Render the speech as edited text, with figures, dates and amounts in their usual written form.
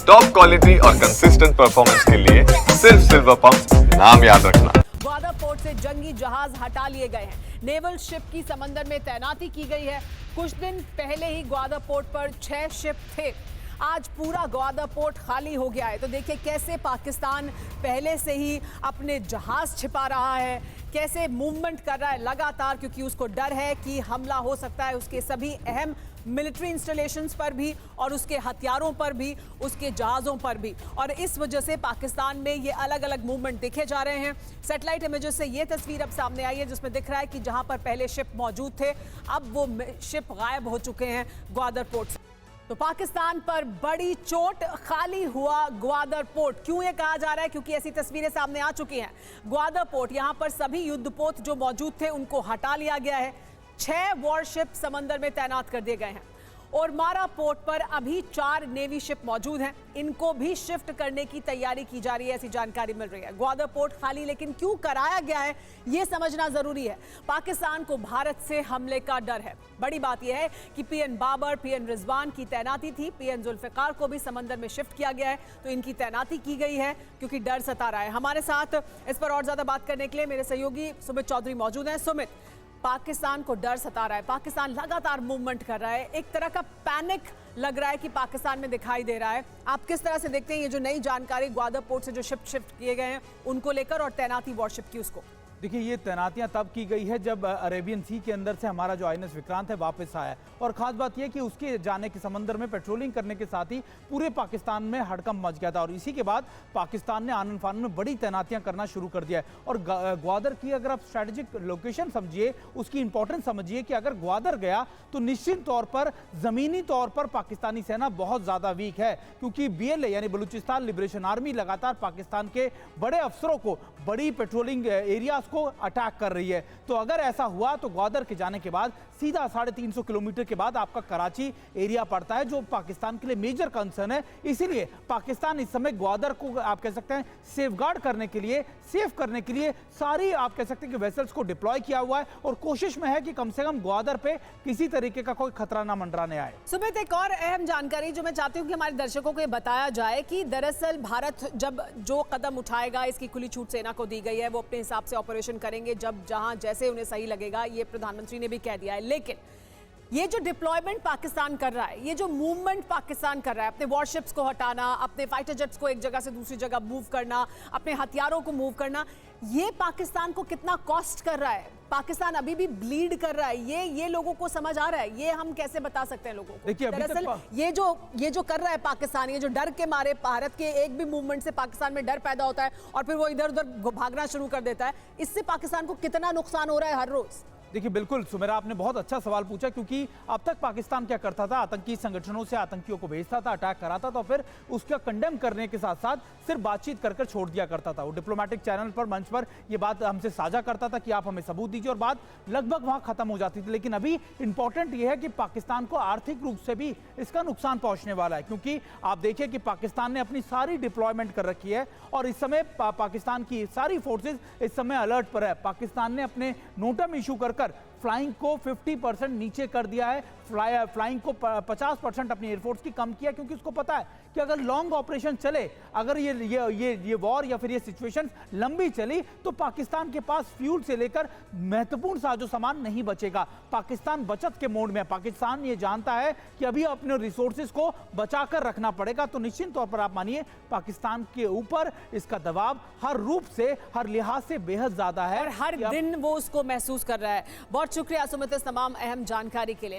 Top quality और consistent performance के लिए सिर्फ सिल्वर पंप नाम याद रखना। ग्वादर पोर्ट से जंगी जहाज हटा लिए गए हैं। नेवल शिप की समंदर में तैनाती की गई है। कुछ दिन पहले ही ग्वादर पोर्ट पर 6 शिप थे। आज पूरा ग्वादर पोर्ट खाली हो गया है। तो देखिए कैसे पाकिस्तान पहले से ही अपने जहाज छिपा रहा है, कैसे मूवमेंट कर रहा है लगातार, क्योंकि उसको डर है कि हमला हो सकता है उसके सभी अहम मिलिट्री इंस्टॉलेशंस पर भी और उसके हथियारों पर भी, उसके जहाज़ों पर भी। और इस वजह से पाकिस्तान में ये अलग अलग मूवमेंट देखे जा रहे हैं। सैटेलाइट इमेजेस से ये तस्वीर अब सामने आई है जिसमें दिख रहा है कि जहां पर पहले शिप मौजूद थे अब वो शिप गायब हो चुके हैं ग्वादर पोर्ट से। तो पाकिस्तान पर बड़ी चोट, खाली हुआ ग्वादर पोर्ट। क्यों ये कहा जा रहा है? क्योंकि ऐसी तस्वीरें सामने आ चुकी हैं। ग्वादर पोर्ट, यहां पर सभी युद्धपोत जो मौजूद थे उनको हटा लिया गया है। 6 वॉरशिप समंदर में तैनात कर दिए गए हैं और मारा पोर्ट पर अभी 4 नेवी शिप मौजूद हैं। इनको भी शिफ्ट करने की तैयारी की जा रही है, ऐसी जानकारी मिल रही है। ग्वादर पोर्ट खाली लेकिन क्यों कराया गया है यह समझना जरूरी है। पाकिस्तान को भारत से हमले का डर है। बड़ी बात यह है कि पीएन बाबर, पीएन रिजवान की तैनाती थी। पीएन जुल्फिकार को भी समंदर में शिफ्ट किया गया है, तो इनकी तैनाती की गई है क्योंकि डर सता रहा है। हमारे साथ इस पर और ज्यादा बात करने के लिए मेरे सहयोगी सुमित चौधरी मौजूद हैं। सुमित, पाकिस्तान को डर सता रहा है, पाकिस्तान लगातार मूवमेंट कर रहा है, एक तरह का पैनिक लग रहा है कि पाकिस्तान में दिखाई दे रहा है। आप किस तरह से देखते हैं ये जो नई जानकारी ग्वादर पोर्ट से जो शिफ्ट किए गए हैं उनको लेकर और तैनाती वॉरशिप की उसको? देखिए, ये तैनातियां तब की गई है जब अरेबियन सी के अंदर से हमारा जो आईएनएस विक्रांत है वापस आया। और खास बात यह कि उसके जाने के समंदर में पेट्रोलिंग करने के साथ ही पूरे पाकिस्तान में हड़कंप मच गया था। और इसी के बाद पाकिस्तान ने आनन फानन में बड़ी तैनातियां करना शुरू कर दिया है। और ग्वादर की अगर आप स्ट्रेटेजिक लोकेशन समझिए, उसकी इंपॉर्टेंस समझिए कि अगर ग्वादर गया तो निश्चित तौर पर जमीनी तौर पर पाकिस्तानी सेना बहुत ज्यादा वीक है, क्योंकि BLA यानी बलूचिस्तान लिबरेशन आर्मी लगातार पाकिस्तान के बड़े अफसरों को, बड़ी पेट्रोलिंग एरियाज को अटैक कर रही है। तो अगर ऐसा हुआ तो ग्वादर के जाने के बाद सीधा 350 किलोमीटर के बाद आपका कराची एरिया पड़ता है, जो पाकिस्तान के लिए मेजर कंसर्न है। इसीलिए पाकिस्तान इस समय ग्वादर को आप कह सकते हैं सेफगार्ड करने के लिए, सेफ करने के लिए सारी आप कह सकते हैं कि वेसल्स को डिप्लॉय किया हुआ है और कोशिश में है कि कम से कम ग्वादर पे किसी तरीके का कोई खतरा ना मंडराने आए। सुमित, एक और अहम जानकारी जो मैं चाहती हूँ कि हमारे दर्शकों को ये बताया जाए कि दरअसल भारत जब जो कदम उठाएगा, इसकी खुली छूट सेना को दी गई है, वो अपने हिसाब से ऑपरेशन करेंगे जब जहां जैसे उन्हें सही लगेगा, ये प्रधानमंत्री ने भी कह दिया है। लेकिन ये जो डिप्लॉयमेंट पाकिस्तान कर रहा है, ये जो मूवमेंट पाकिस्तान कर रहा है, अपने वॉरशिप्स को हटाना, अपने फाइटर जेट्स को एक जगह से दूसरी जगह मूव करना, अपने हथियारों को मूव करना, ये पाकिस्तान को कितना कॉस्ट कर रहा है? पाकिस्तान अभी भी ब्लीड कर रहा है, ये लोगों को समझ आ रहा है? ये हम कैसे बता सकते हैं लोगों को? देखिए, दरअसल ये जो कर रहा है पाकिस्तान, ये जो डर के मारे, भारत के एक भी मूवमेंट से पाकिस्तान में डर पैदा होता है और फिर वो इधर उधर भागना शुरू कर देता है, इससे पाकिस्तान को कितना नुकसान हो रहा है हर रोज? देखिए, बिल्कुल सुमेरा, आपने बहुत अच्छा सवाल पूछा, क्योंकि अब तक पाकिस्तान क्या करता था, आतंकी संगठनों से आतंकियों को भेजता था, अटैक कराता था, फिर उसका कंडेम करने के साथ साथ सिर्फ बातचीत कर छोड़ दिया करता था। वो डिप्लोमेटिक चैनल पर, मंच पर ये बात हमसे साझा करता था कि आप हमें सबूत दीजिए, और बात लगभग वहां खत्म हो जाती थी। लेकिन अभी इंपॉर्टेंट यह है कि पाकिस्तान को आर्थिक रूप से भी इसका नुकसान पहुंचने वाला है, क्योंकि आप देखिए कि पाकिस्तान ने अपनी सारी डिप्लॉयमेंट कर रखी है और इस समय पाकिस्तान की सारी फोर्सेज इस समय अलर्ट पर है। पाकिस्तान ने अपने नोटम इशू कर फ्लाइंग को 50% नीचे कर दिया है, फ्लाइंग को 50% अपनी एयरफोर्स की कम किया, क्योंकि उसको पता है कि अगर लॉन्ग ऑपरेशन चले, अगर ये वॉर या फिर ये सिचुएशन लंबी चली, तो पाकिस्तान के पास फ्यूल से लेकर महत्वपूर्ण साजो सामान नहीं बचेगा। पाकिस्तान बचत के मोड में है। पाकिस्तान ये जानता है कि अभी अपने रिसोर्सेज को बचाकर रखना पड़ेगा। तो निश्चित तौर पर आप मानिए पाकिस्तान के ऊपर इसका दबाव हर रूप से, हर लिहाज से बेहद ज्यादा है और हर दिन वो उसको महसूस कर रहा है। बहुत शुक्रिया सुमित इस तमाम अहम जानकारी के लिए।